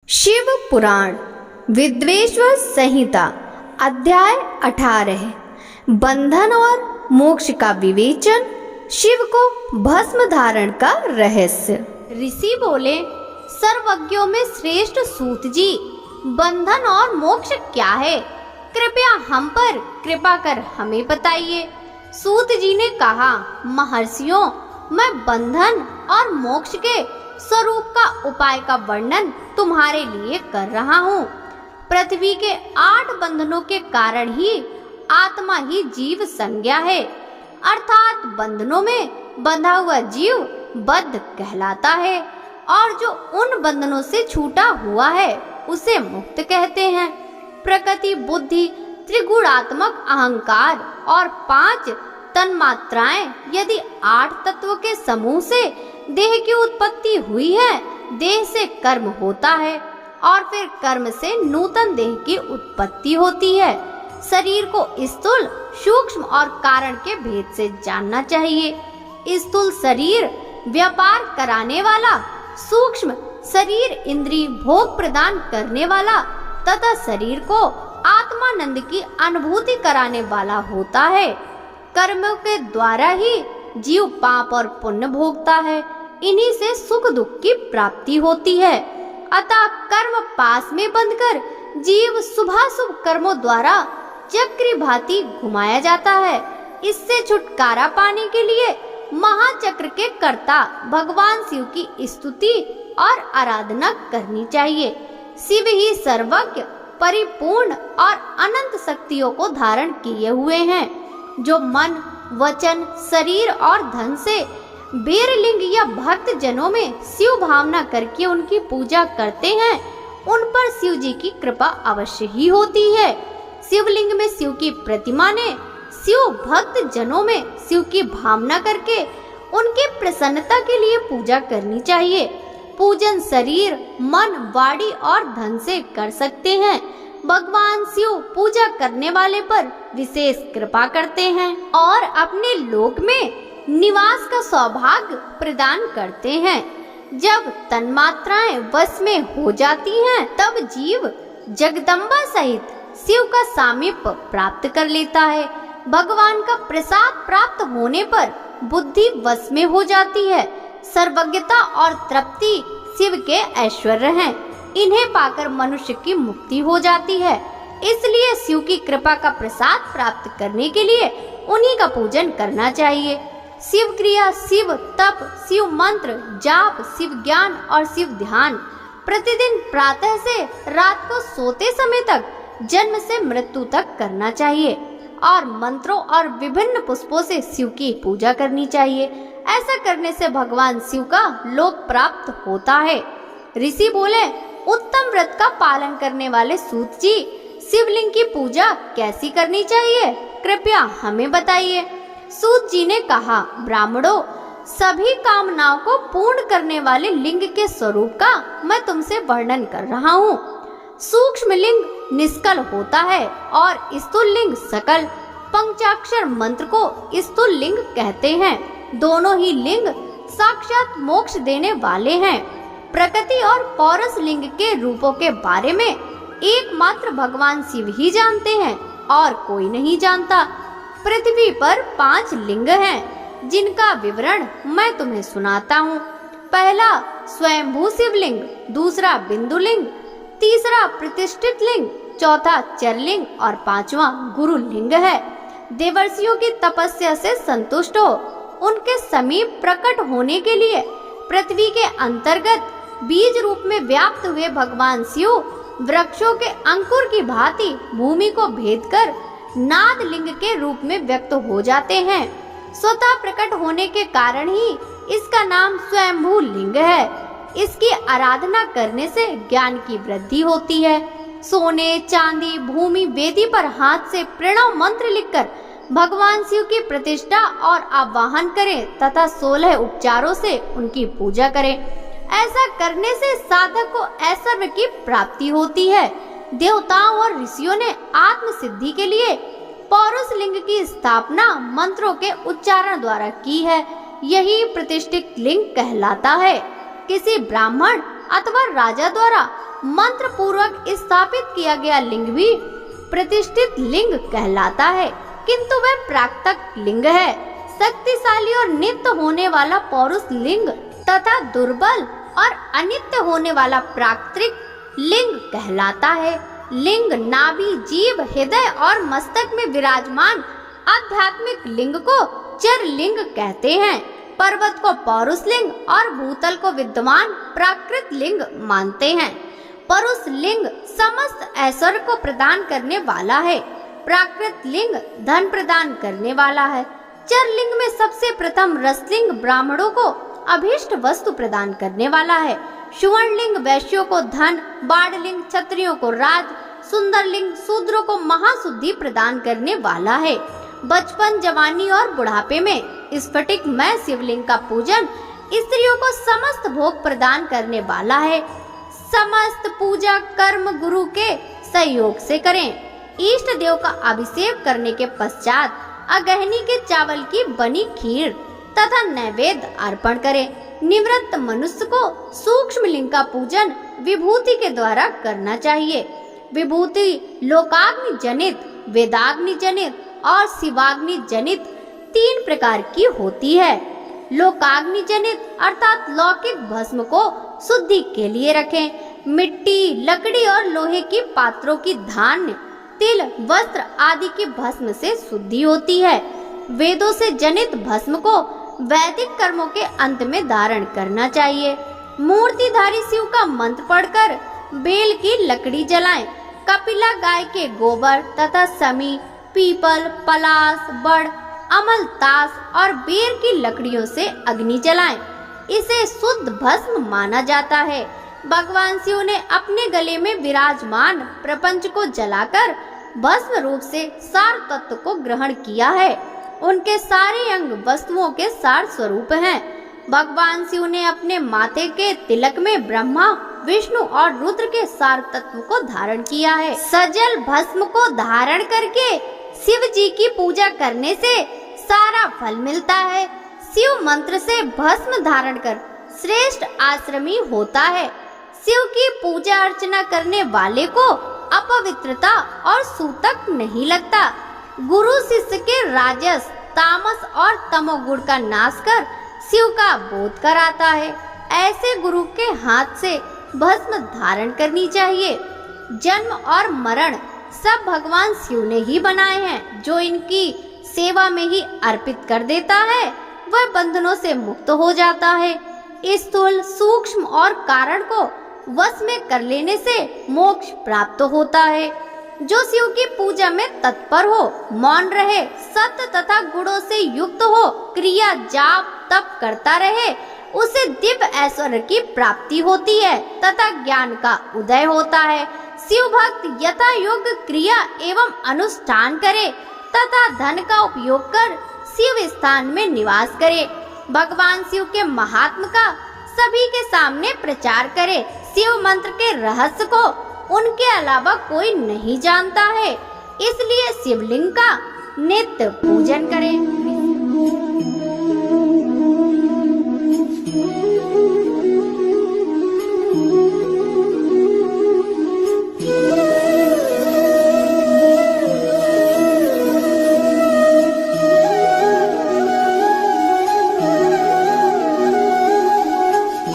शिव पुराण विद्वेश्वर संहिता अध्याय 18 बंधन और मोक्ष का विवेचन। शिव को भस्म धारण का रहस्य। ऋषि बोले, सर्वज्ञों में श्रेष्ठ सूत जी, बंधन और मोक्ष क्या है? कृपया हम पर कृपा कर हमें बताइए। सूत जी ने कहा, महर्षियों, मैं बंधन और मोक्ष के स्वरूप का उपाय का वर्णन तुम्हारे लिए कर रहा हूँ। पृथ्वी के 8 बंधनों के कारण ही आत्मा ही जीव संज्ञा है, अर्थात बंधनों में बंधा हुआ जीव बद्ध कहलाता है, और जो उन बंधनों से छूटा हुआ है उसे मुक्त कहते हैं। प्रकृति, बुद्धि, त्रिगुणात्मक अहंकार और 5 तन्मात्राएं यदि 8 तत्वों के समूह से देह की उत्पत्ति हुई है, देह से कर्म होता है और फिर कर्म से नूतन देह की उत्पत्ति होती है। शरीर को स्थूल, सूक्ष्म और कारण के भेद से जानना चाहिए। स्थूल शरीर व्यापार कराने वाला, सूक्ष्म शरीर इंद्रिय भोग प्रदान करने वाला तथा शरीर को आत्मानंद की अनुभूति कराने वाला होता है। कर्मों के द्वारा ही जीव पाप और पुण्य भोगता है, इन्हीं से सुख दुख की प्राप्ति होती है। अतः कर्म पास में बंधकर जीव शुभाशुभ कर्मों द्वारा चक्री भांति घुमाया जाता है। इससे छुटकारा पाने के लिए महाचक्र के कर्ता भगवान शिव की स्तुति और आराधना करनी चाहिए। शिव ही सर्वज्ञ, परिपूर्ण और अनंत शक्तियों को धारण किए हुए हैं। जो मन, वचन, शरीर और धन से बेरलिंग या भक्त जनों में शिव भावना करके उनकी पूजा करते हैं, उन पर शिव जी की कृपा अवश्य ही होती है। शिवलिंग में शिव की प्रतिमा ने शिव भक्त जनों में शिव की भावना करके उनकी प्रसन्नता के लिए पूजा करनी चाहिए। पूजन शरीर, मन, वाणी और धन से कर सकते हैं। भगवान शिव पूजा करने वाले पर विशेष कृपा करते हैं और अपने लोक में निवास का सौभाग्य प्रदान करते हैं। जब तन्मात्राएं वश में हो जाती हैं, तब जीव जगदम्बा सहित शिव का सामीप्य प्राप्त कर लेता है। भगवान का प्रसाद प्राप्त होने पर बुद्धि वश में हो जाती है। सर्वज्ञता और तृप्ति शिव के ऐश्वर्य हैं, इन्हें पाकर मनुष्य की मुक्ति हो जाती है। इसलिए शिव की कृपा का प्रसाद प्राप्त करने के लिए उन्हीं का पूजन करना चाहिए। शिव क्रिया, शिव तप, शिव मंत्र जाप, शिव ज्ञान और शिव ध्यान प्रतिदिन प्रातः से रात को सोते समय तक, जन्म से मृत्यु तक करना चाहिए और मंत्रों और विभिन्न पुष्पों से शिव की पूजा करनी चाहिए। ऐसा करने से भगवान शिव का लोक प्राप्त होता है। ऋषि बोले, उत्तम व्रत का पालन करने वाले सूत जी, शिवलिंग की पूजा कैसी करनी चाहिए? कृपया हमें बताइए। सूत जी ने कहा, ब्राह्मणों, सभी कामनाओं को पूर्ण करने वाले लिंग के स्वरूप का मैं तुमसे वर्णन कर रहा हूँ। सूक्ष्म लिंग निष्कल होता है और स्थूल लिंग सकल। पंचाक्षर मंत्र को स्थूल लिंग कहते हैं। दोनों ही लिंग साक्षात मोक्ष देने वाले हैं। प्रकृति और पौरुष लिंग के रूपों के बारे में एकमात्र भगवान शिव ही जानते हैं और कोई नहीं जानता। पृथ्वी पर 5 लिंग हैं, जिनका विवरण मैं तुम्हें सुनाता हूँ। पहला स्वयंभू शिवलिंग, दूसरा बिंदु लिंग, तीसरा प्रतिष्ठित लिंग, चौथा चरलिंग और 5वां गुरु लिंग है। देवर्षियों की तपस्या से संतुष्ट हो उनके समीप प्रकट होने के लिए पृथ्वी के अंतर्गत बीज रूप में व्याप्त हुए भगवान शिव वृक्षों के अंकुर की भांति भूमि को भेद कर नाद लिंग के रूप में व्यक्त हो जाते हैं। स्वतः प्रकट होने के कारण ही इसका नाम स्वयंभू लिंग है। इसकी आराधना करने से ज्ञान की वृद्धि होती है। सोने, चांदी, भूमि, वेदी पर हाथ से प्रणव मंत्र लिखकर भगवान शिव की प्रतिष्ठा और आवाहन करें तथा 16 उपचारों से उनकी पूजा करें। ऐसा करने से साधक को ऐश्वर्य की प्राप्ति होती है। देवताओं और ऋषियों ने आत्म सिद्धि के लिए पौरुष लिंग की स्थापना मंत्रों के उच्चारण द्वारा की है। यही प्रतिष्ठित लिंग कहलाता है। किसी ब्राह्मण अथवा राजा द्वारा मंत्र पूर्वक स्थापित किया गया लिंग भी प्रतिष्ठित लिंग कहलाता है, किंतु वह प्राकृतिक लिंग है। शक्तिशाली और नित्य होने वाला पौरुष लिंग तथा दुर्बल और अनित्य होने वाला प्राकृतिक लिंग कहलाता है। लिंग नाभि, जीभ, हृदय और मस्तक में विराजमान आध्यात्मिक लिंग को चर लिंग कहते हैं। पर्वत को पौरुष लिंग और भूतल को विद्यमान प्राकृत लिंग मानते हैं। पौरुष लिंग समस्त ऐश्वर्य को प्रदान करने वाला है। प्राकृत लिंग धन प्रदान करने वाला है। चर लिंग में सबसे प्रथम रसलिंग ब्राह्मणों को अभीष्ट वस्तु प्रदान करने वाला है। सुवर्ण लिंग वैश्यों को धन, बाढ़ लिंग क्षत्रियों को राज, सुंदर लिंग शूद्रों को महाशुद्धि प्रदान करने वाला है। बचपन, जवानी और बुढ़ापे में स्फटिकमय शिवलिंग का पूजन स्त्रियों को समस्त भोग प्रदान करने वाला है। समस्त पूजा कर्म गुरु के सहयोग से करें। इष्ट देव का अभिषेक करने के पश्चात अगहनी के चावल की बनी खीर तथा नैवेद्य अर्पण करें। निवृत्त मनुष्य को सूक्ष्म लिंग का पूजन विभूति के द्वारा करना चाहिए। विभूति लोकाग्नि जनित, वेदाग्नि जनित और शिवाग्नि जनित 3 प्रकार की होती है। लोकाग्नि जनित अर्थात लौकिक भस्म को शुद्धि के लिए रखें। मिट्टी, लकड़ी और लोहे की पात्रों की धान्य, तिल, वस्त्र आदि की भस्म से शुद्धि होती है। वेदों से जनित भस्म को वैदिक कर्मों के अंत में धारण करना चाहिए। मूर्तिधारी शिव का मंत्र पढ़कर बेल की लकड़ी जलाएं। कपिला गाय के गोबर तथा समी, पीपल, पलास, बड़, अमलतास और बेर की लकड़ियों से अग्नि जलाएं। इसे शुद्ध भस्म माना जाता है। भगवान शिव ने अपने गले में विराजमान प्रपंच को जलाकर भस्म रूप से सार तत्व को ग्रहण किया है। उनके सारे अंग वस्तुओं के सार स्वरूप हैं। भगवान शिव ने अपने माथे के तिलक में ब्रह्मा, विष्णु और रुद्र के सार तत्व को धारण किया है। सजल भस्म को धारण करके शिव जी की पूजा करने से सारा फल मिलता है। शिव मंत्र से भस्म धारण कर श्रेष्ठ आश्रमी होता है। शिव की पूजा अर्चना करने वाले को अपवित्रता और सूतक नहीं लगता। गुरु शिष्य के राजस, तामस और तमोगुण का नाश कर शिव का बोध कराता है। ऐसे गुरु के हाथ से भस्म धारण करनी चाहिए। जन्म और मरण सब भगवान शिव ने ही बनाए हैं। जो इनकी सेवा में ही अर्पित कर देता है वह बंधनों से मुक्त हो जाता है। स्थूल, सूक्ष्म और कारण को वश में कर लेने से मोक्ष प्राप्त होता है। जो शिव की पूजा में तत्पर हो, मौन रहे, सत्य तथा गुणों से युक्त हो, क्रिया जाप तप करता रहे, उसे दिव्य ऐश्वर्य की प्राप्ति होती है तथा ज्ञान का उदय होता है। शिव भक्त यथा योग्य क्रिया एवं अनुष्ठान करे तथा धन का उपयोग कर शिव स्थान में निवास करे। भगवान शिव के महात्म का सभी के सामने प्रचार करे। शिव मंत्र के रहस्य को उनके अलावा कोई नहीं जानता है, इसलिए शिवलिंग का नित्य पूजन करें।